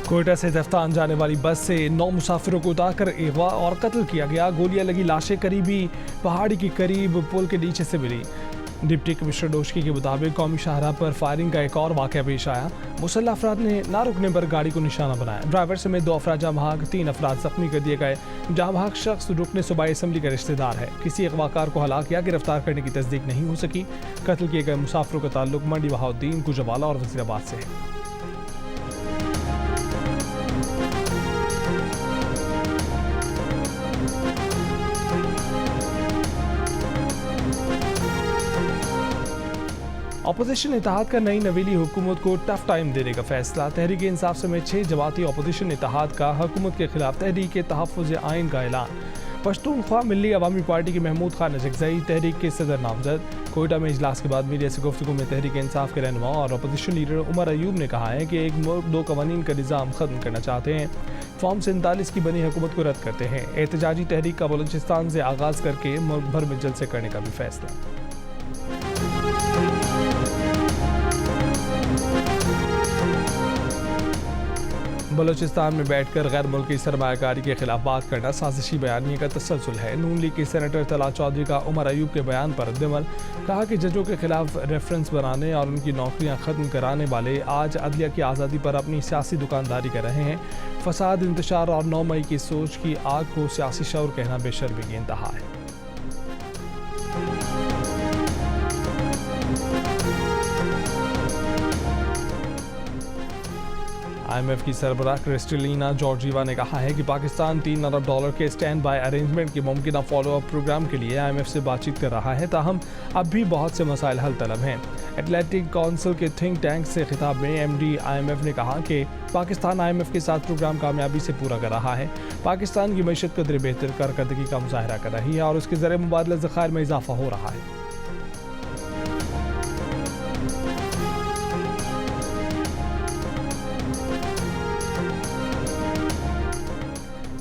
कोयटा से दफ्तार जाने वाली बस से 9 मुसाफिरों को उतारकर अगवा और कत्ल किया गया। गोलियां लगी लाशें करीबी पहाड़ी के करीब पुल के नीचे से मिली। डिप्टी कमिश्नर डोशकी के मुताबिक कौमी शाहराह पर फायरिंग का एक और वाक़या पेश आया। मुसल्लह अफराद ने ना रुकने पर गाड़ी को निशाना बनाया। ड्राइवर समेत 2 अफराद जाँ भाग, 3 अफराद जख्मी कर दिए गए। जाँ भाग शख्स रुकने सूबाई असम्बली का रिश्तेदार है। किसी अगवाकार को हलाक या गिरफ्तार करने की तस्दीक नहीं हो सकी। कत्ल किए गए मुसाफिरों का ताल्लुक मंडी बहाउद्दीन, गुजरावाला और वजीराबाद से है। अपोजिशन इत्तेहाद का नई नवेली हुकूमत को टफ टाइम देने का फैसला। तहरीक इंसाफ समेत 6 जमाती अपोजिशन इत्तेहाद का हुकूमत के खिलाफ तहरीक तहफ़्फ़ुज़ आइन का ऐलान। पश्तूनख्वा मिल्ली अवामी पार्टी के महमूद खान नजकज़ई तहरीक के सदर नामजद। कोयटा में इजलास के बाद मीडिया से गुफ्तगू में तहरीक इंसाफ के रहनुमा और अपोजिशन लीडर उमर अयूब ने कहा है कि एक मुल्क 2 कवानीन का निज़ाम ख़त्म करना चाहते हैं। फॉर्म 47 की बनी हुकूमत को रद्द करते हैं। एहतजाजी तहरीक का बलूचिस्तान से आगाज़ करके मुल्क भर में जलसे करने का भी फैसला। बलूचिस्तान में बैठकर गैर मुल्की सरमायाकारी के खिलाफ बात करना साजिशी बयानिए का तसलसल है। नून लीग के सेनेटर तला चौधरी का उमर अयूब के बयान पर रद्दअमल। कहा कि जजों के खिलाफ रेफरेंस बनाने और उनकी नौकरियां ख़त्म कराने वाले आज अदलिया की आज़ादी पर अपनी सियासी दुकानदारी कर रहे हैं। फसाद, इंतशार और 9 मई की सोच की आग को सियासी शौर कहना बेशर्मी की इंतहा है। IMF की सरबराह क्रिस्टलिना जॉर्जीवा ने कहा है कि पाकिस्तान $3 अरब के स्टैंड बाय अरेंजमेंट के मुमकिन फॉलोअप प्रोग्राम के लिए IMF से बातचीत कर रहा है, ताहम अब भी बहुत से मसाइल हल तलब हैं। एटलांटिक काउंसिल के थिंक टैंक से खिताब में MD IMF ने कहा कि पाकिस्तान IMF के साथ प्रोग्राम कामयाबी से पूरा कर रहा है। पाकिस्तान की मईशत कदर बेहतर कारकर्दगी का मुजाहरा कर रही है और उसके ज़रिए मुबादला ज़खायर में इजाफा हो रहा है।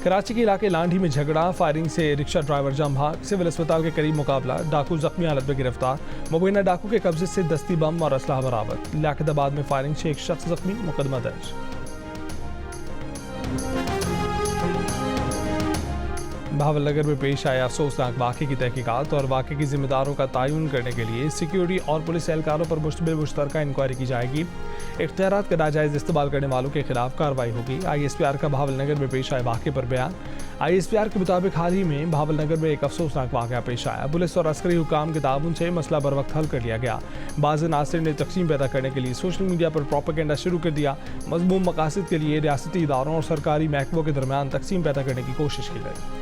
कराची के इलाके लांढी में झगड़ा, फायरिंग से रिक्शा ड्राइवर जाम भाग, सिविल अस्पताल के करीब मुकाबला, डाकू जख्मी हालत में गिरफ्तार। मुबैना डाकू के कब्जे से दस्ती बम और असलहा बरामद। लियाकताबाद में फायरिंग से 1 शख्स जख्मी, मुकदमा दर्ज। भावलनगर में पेश आया अफसोसनाक वाक़े की तहकीकात और वाक़े की जिम्मेदारों का तयन करने के लिए सिक्योरिटी और पुलिस एहलकारों पर मुश्तमिल मुश्तरका इंक्वायरी की जाएगी। इख्तियारात का नाजायज़ इस्तेमाल करने वालों के खिलाफ कार्रवाई होगी। ISPR का भावलनगर में पेश आए वाक़े पर बयान। ISPR के मुताबिक हाल ही में भावलनगर में एक अफसोसनाक वाक़या पेश आया। पुलिस और अस्करी हुकाम के ताउन से मसला बर वक्त हल कर लिया गया। बाज़ नासिर ने तक़सीम पैदा करने के लिए सोशल मीडिया पर प्रोपेगेंडा शुरू कर दिया। मज़मूम मकासद के लिए रियासती इदारों और सरकारी महकमों के दरमियान तक़सीम पैदा करने की कोशिश की गई।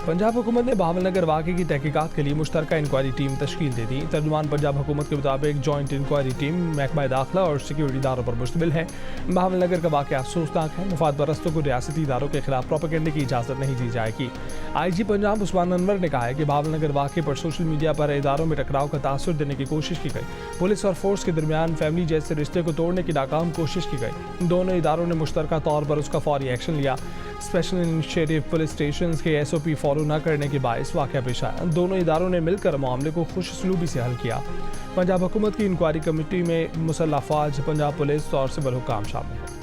पंजाब हुकूमत ने भावलनगर वाक़े की तहकीकात के लिए मुश्तरका इंक्वायरी टीम तश्कील दे दी। तर्जुमान पंजाब हुकूमत के मुताबिक जॉइंट इंक्वायरी टीम महकमा दाखिला और सिक्योरिटी इदारों पर मुश्तमिल है। भावलनगर का वाक़या अफसोसनाक है। मुफाद परस्तों को रियासती इदारों के खिलाफ प्रोपेगेंडे की इजाज़त नहीं दी जाएगी। IG पंजाब उस्मान अनवर ने कहा है कि भावलनगर वाक़े पर सोशल मीडिया पर इदारों में टकराव का तासुर देने की कोशिश की गई। पुलिस और फोर्स के दरमियान फैमिली जैसे रिश्ते को तोड़ने की नाकाम कोशिश की गई। दोनों इदारों ने मुश्तरका तौर पर उसका फौरी एक्शन लिया। स्पेशल इनिशिएटिव पुलिस स्टेशन के SOP फॉलो न करने के बायस वाक़या पेश आया। दोनों इदारों ने मिलकर मामले को खुशसलूबी से हल किया। पंजाब हुकूमत की इंक्वायरी कमेटी में मुसल्लह अफवाज, पंजाब पुलिस और सिविल हुकाम शामिल हैं।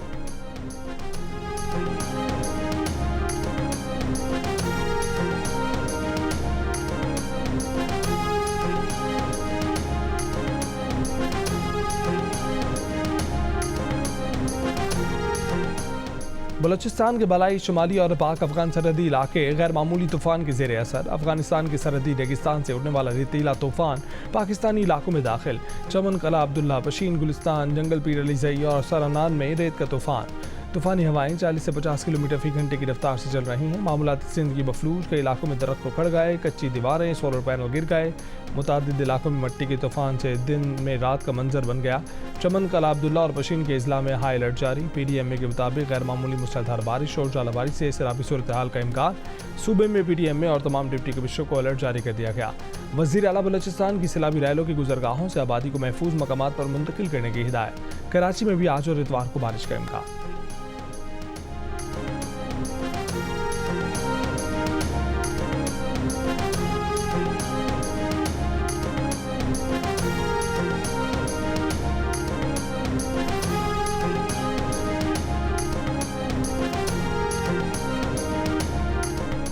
बलूचिस्तान के बलाई, शुमाली और पाक अफगान सरहदी इलाके गैर मामूली तूफान के ज़ेर असर। अफगानिस्तान के सरहदी रेगिस्तान से उड़ने वाला रेतीला तूफान पाकिस्तानी इलाकों में दाखिल। चमन कला, अब्दुल्ला, पशीन, गुलिस्तान, जंगल पीर अलीज़ई और सरनान में रेत का तूफान। तूफ़ानी हवाएं 40 से 50 किलोमीटर फी घंटे की रफ्तार से चल रही हैं। मामूलाती ज़िंदगी मफलूज, कई इलाकों में दरख्त उखड़ गए, कच्ची दीवारें, सोलर पैनल गिर गए। मुतादिद इलाकों में मट्टी के तूफान से दिन में रात का मंजर बन गया। चमन कला, अब्दुल्ला और पशीन के अजला में हाई अलर्ट जारी। PDMA के मुताबिक गैर मामूली मूसलाधार बारिश और जालाबारी से सैलाबी सूरत हाल का इम्कान। सूबे में PDMA और तमाम डिप्टी कमिश्नर को अलर्ट जारी कर दिया गया। वज़ीर आला बलूचिस्तान की सैलाबी रैलों की गुजरगाहों से आबादी को महफूज मकामात पर मुंतकिल करने की हिदायत। कराची में भी आज और इतवार को बारिश का इम्कान।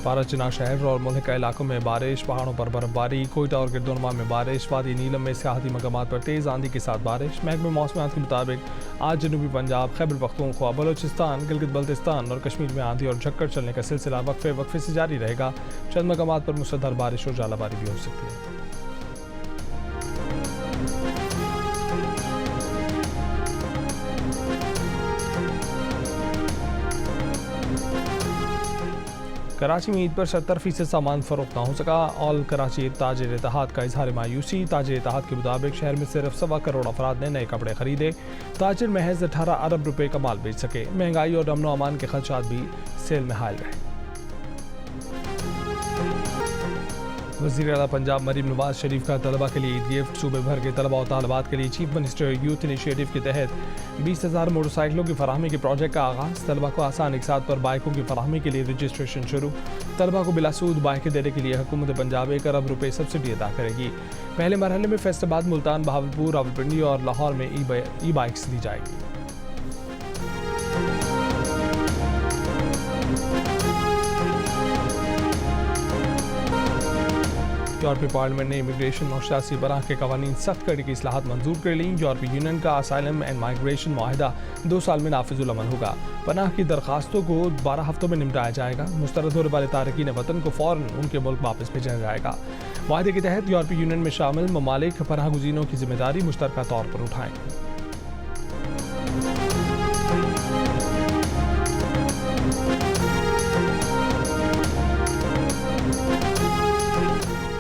पाराचीना शहर और मुल्का इलाकों में बारिश, पहाड़ों पर बर्फबारी, कोयटा और गिरदुनमा में बारिश, वादी नीलम में सियाहती मकामात पर तेज़ आंधी के साथ बारिश। महकमे मौसमियात के मुताबिक आज जनूबी पंजाब, खैबर पख्तूनख्वा, बलोचिस्तान, गिलगित बल्तिस्तान और कश्मीर में आंधी और झक्कड़ चलने का सिलसिला वक्फे से जारी रहेगा। चंद मकामात पर मुसद्दर बारिश और जालाबारी भी हो सकती है। कराची में ईद पर 70% सामान फरोख्त न हो सका। ऑल कराची ताजिर इत्तेहाद का इजहार मायूसी। ताजिर इत्तेहाद के मुताबिक शहर में सिर्फ 1.25 करोड़ अफराद ने नए कपड़े खरीदे। ताजिर महज 18 अरब रुपए का माल बेच सके। महंगाई और अमन अमान के खदशात भी सेल में हायल रहे। वज़ीर आला पंजाब मरीम नवाज शरीफ का तलबा के लिए ईद गिफ्ट। सूबे भर के तलबा और तालबात के लिए चीफ मिनिस्टर यूथ इनिशिएटिव के तहत 20,000 मोटरसाइकिलों की फराहमी के प्रोजेक्ट का आगाज़। तलबा को आसान इकसात पर बाइकों की फराहमी के लिए रजिस्ट्रेशन शुरू। तलबा को बिलासूद बाइकें देने के लिए हुकूमत पंजाब 1 अरब रुपए सब्सिडी अदा करेगी। पहले मरहले में फैसलाबाद, मुल्तान, बहावलपुर, रावलपिंडी और लाहौर में ई बाइक्स दी जाएगी। यूरोपीय पार्लियामेंट ने इमिग्रेशन और सियासी पनाह के कवानीन सख्त करने की इस्लाहात मंजूर कर ली। यूरोपीय यूनियन का असाइलम एंड माइग्रेशन माहिदा 2 साल में नाफिजुल अमल होगा। पनाह की दरखास्तों को 12 हफ्तों में निपटाया जाएगा। मुस्तरद होने वाले तारकीन वतन को फ़ौरन उनके मुल्क वापस भेजा जाएगा। माहिदे के तहत यूरोपीय यूनियन में शामिल ममालिक पनाह गुज़ीनों की जिम्मेदारी मुश्तरका तौर पर उठाएंगे।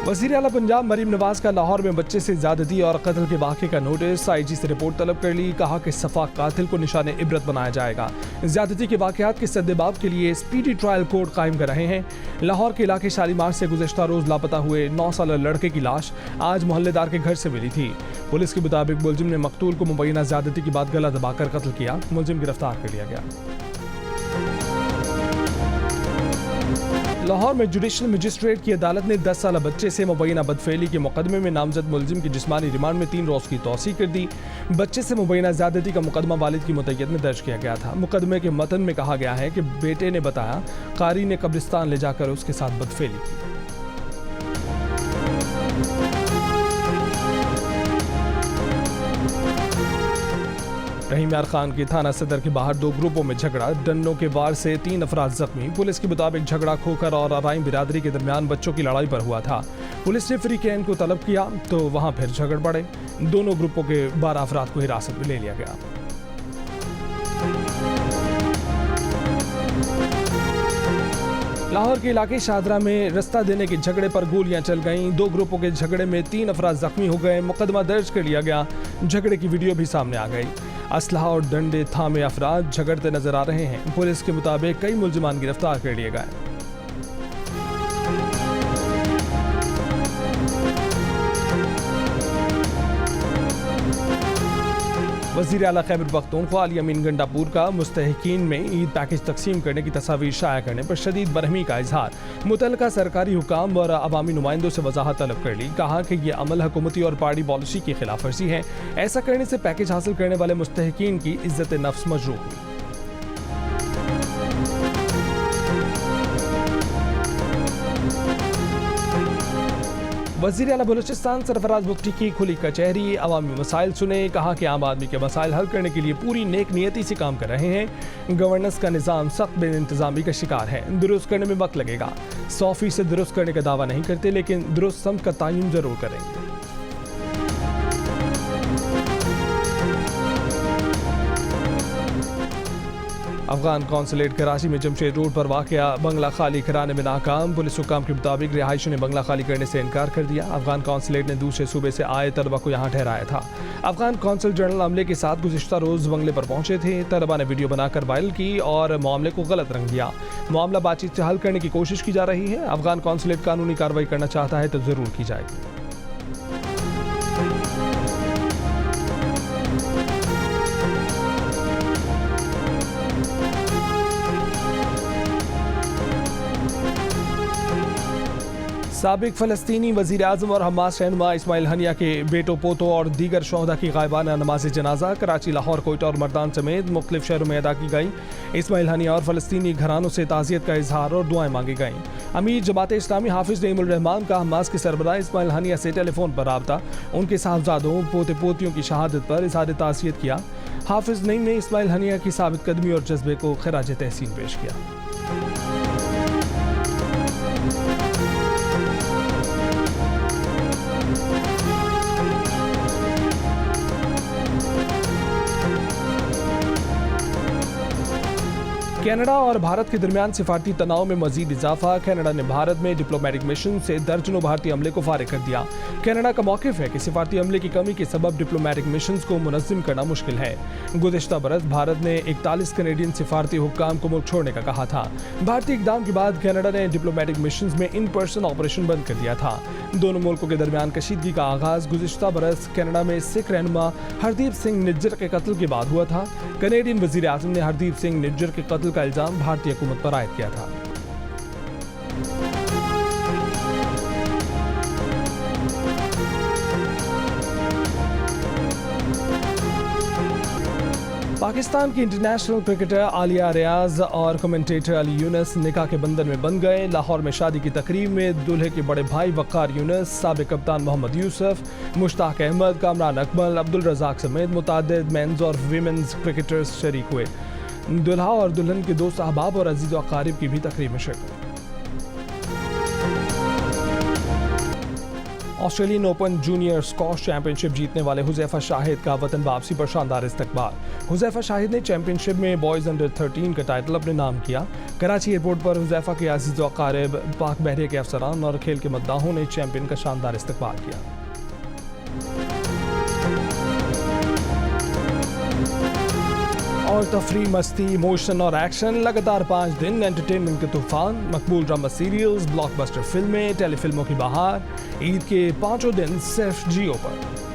वज़ीर आला पंजाब मरीम नवाज का लाहौर में बच्चे से ज़्यादती और कत्ल के वाक़े का नोटिस। IG से रिपोर्ट तलब कर ली। कहा कि सफ़ा कातिल को निशाने इबरत बनाया जाएगा। ज़्यादती के वाक़यात के सद्देबाब के लिए स्पीडी ट्रायल कोर्ट कायम कर रहे हैं। लाहौर के इलाके शालीमार से गुज़श्ता रोज़ लापता हुए 9 साला लड़के की लाश आज मोहल्लेदार के घर से मिली थी। पुलिस के मुताबिक मुलजिम ने मकतूल को मुबैना ज़्यादती के बाद गला दबाकर कत्ल किया। मुलजिम गिरफ्तार कर लिया गया। लाहौर में जुडिशल मजिस्ट्रेट की अदालत ने 10 साला बच्चे से मुबैना बदफेली के मुकदमे में नामजद मुलजिम की जिस्मानी रिमांड में 3 रोज़ की तौसीक कर दी। बच्चे से मुबैना ज़्यादती का मुकदमा वालिद की मुतय्यद में दर्ज किया गया था। मुकदमे के मतन में कहा गया है कि बेटे ने बताया कारी ने कब्रिस्तान ले जाकर उसके साथ बदफेली की। रहीम यार खान के थाना सदर के बाहर 2 ग्रुपों में झगड़ा। डंडों के वार से 3 अफराद जख्मी। पुलिस के मुताबिक झगड़ा खोखर और अराइम बिरादरी के दरमियान बच्चों की लड़ाई पर हुआ था। पुलिस ने फ्री कैन को तलब किया तो वहां फिर झगड़ पड़े। दोनों ग्रुपों के 12 अफराद को हिरासत में ले लिया गया। लाहौर के इलाके शादरा में रास्ता देने के झगड़े पर गोलियां चल गईं। 2 ग्रुपों के झगड़े में 3 अफराद जख्मी हो गए। मुकदमा दर्ज कर लिया गया। झगड़े की वीडियो भी सामने आ गई। असलहा और डंडे थामे अफराद झगड़ते नजर आ रहे हैं। पुलिस के मुताबिक कई मुलजिमान गिरफ्तार कर लिए गए। वज़ीर आला खैबर पख्तूनख्वा अली अमीन गंडापुर का मुस्तहिकीन में ईद पैकेज तकसीम करने की तस्वीर शाया करने पर शदीद बरहमी का इजहार। मुतल्लिका सरकारी हुकाम और अवामी नुमाइंदों से वजाहत तलब कर ली। कहा कि यह अमल हुकूमती और पार्टी पॉलिसी की खिलाफ वर्जी है। ऐसा करने से पैकेज हासिल करने वाले मुस्तहिकीन की इज्जत नफ्स मजरूह हुई। वज़ीर आला बलूचिस्तान सरफराज मुफ्ती की खुली कचहरी। अवामी मसाइल सुने। कहा कि आम आदमी के मसाइल हल करने के लिए पूरी नेक नियति से काम कर रहे हैं। गवर्नेंस का निज़ाम सख्त बेइंतज़ामी का शिकार है। दुरुस्त करने में वक्त लगेगा। 100% दुरुस्त करने का दावा नहीं करते, लेकिन दुरुस्त समत का तयन जरूर करेंगे। अफगान कौंसलेट कराची में जमशेद रोड पर वाक़या बंगला खाली कराने में नाकाम। पुलिस हुकाम के मुताबिक रिहायशियों ने बंगला खाली करने से इनकार कर दिया। अफगान कौंसलेट ने दूसरे सूबे से आए तलबा को यहाँ ठहराया था। अफगान कौंसल जनरल अमले के साथ गुज़िश्ता रोज़ बंगले पर पहुंचे थे। तलबा ने वीडियो बनाकर वायरल की और मामले को गलत रंग दिया। मामला बातचीत से हल करने की कोशिश की जा रही है। अफगान कौंसलेट कानूनी कार्रवाई करना चाहता है तो ज़रूर की जाएगी। साबिक फ़लस्तीनी वज़ीर आज़म और हमास रहनुमा इस्माइल हनिया के बेटों पोतों और दीगर शोहदा की गायबाना नमाज जनाजा कराची, लाहौर, कोयटा और मर्दान समेत मुख्तलिफ शहरों में अदा की गई। इस्माइल हनिया और फ़लस्तीनी घरानों से ताज़ियत का इजहार और दुआएं मांगी गईं। अमीर जमात इस्लामी हाफिज़ नईमुल रहमान का हमास के सरबराह इस्माइल हनिया से टेलीफोन पर राबता, उनके साहबजादों पोते पोतियों की शहादत पर इज़हार ताज़ियत किया। हाफिज़ नईम ने इस्माइल हनिया की साबित कदमी और जज्बे को खिराज तहसीन पेश किया। कनाडा और भारत के दरमियान सिफारती तनाव में मजीद इजाफा। कनाडा ने भारत में डिप्लोमेटिक मिशन से दर्जनों भारतीय अमले को फारिग कर दिया। कनाडा का मौक़िफ़ है कि सिफारती अमले की कमी के सबब डिप्लोमेटिक मिशन को मुनज़्ज़म करना मुश्किल है। गुज़िश्ता बरस भारत ने 41 कनेडियन सिफारती हुक्काम को मुल्क छोड़ने का कहा था। भारतीय इक़दाम के बाद कनाडा ने डिप्लोमेटिक मिशन में इन पर्सन ऑपरेशन बंद कर दिया था। दोनों मुल्कों के दरमियान कशीदगी का आगाज़ गुज़िश्ता बरस कनाडा में सिख रहनुमा हरदीप सिंह निज्जर के कत्ल के बाद हुआ था। कनेडियन वज़ीर आज़म ने हरदीप सिंह निज्जर के कत्ल का इल्ज़ाम भारतीय हुकूमत पर आयद किया था। पाकिस्तान की इंटरनेशनल क्रिकेटर आलिया रियाज और कमेंटेटर अली यूनुस निकाह के बंधन में बन गए। लाहौर में शादी की तकरीब में दूल्हे के बड़े भाई वक़ार यूनुस, साबिक़ कप्तान मोहम्मद यूसुफ, मुश्ताक अहमद, कामरान अकमल, अब्दुल रज़ाक समेत मुतअद्दिद मेंस और वीमेंस क्रिकेटर्स शरीक हुए। दुल्हा और दुल्हन के दोस्त अहबाब और अजीज़ व अकारिब की भी तकरीब में शिरकत। Australian open junior squash championship जीतने वाले हुज़ैफ़ा शाहिद का वतन वापसी पर शानदार इस्तकबाल। हुज़ैफ़ा शाहिद ने चैंपियनशिप में बॉयज़ अंडर 13 का टाइटल अपने नाम किया। कराची एयरपोर्ट पर हुज़ैफ़ा के अजीज़ व अकारिब, पाक बहरिया के अफसरान और खेल के मद्दाहों ने चैंपियन का शानदार इस्तकबाल किया। और तफरी, मस्ती, इमोशन और एक्शन, लगातार 5 दिन एंटरटेनमेंट के तूफान, मकबूल ड्रामा सीरियल्स, ब्लॉकबस्टर फिल्में, टेलीफिल्मों की बहार। ईद के 5 दिन सिर्फ जियो पर।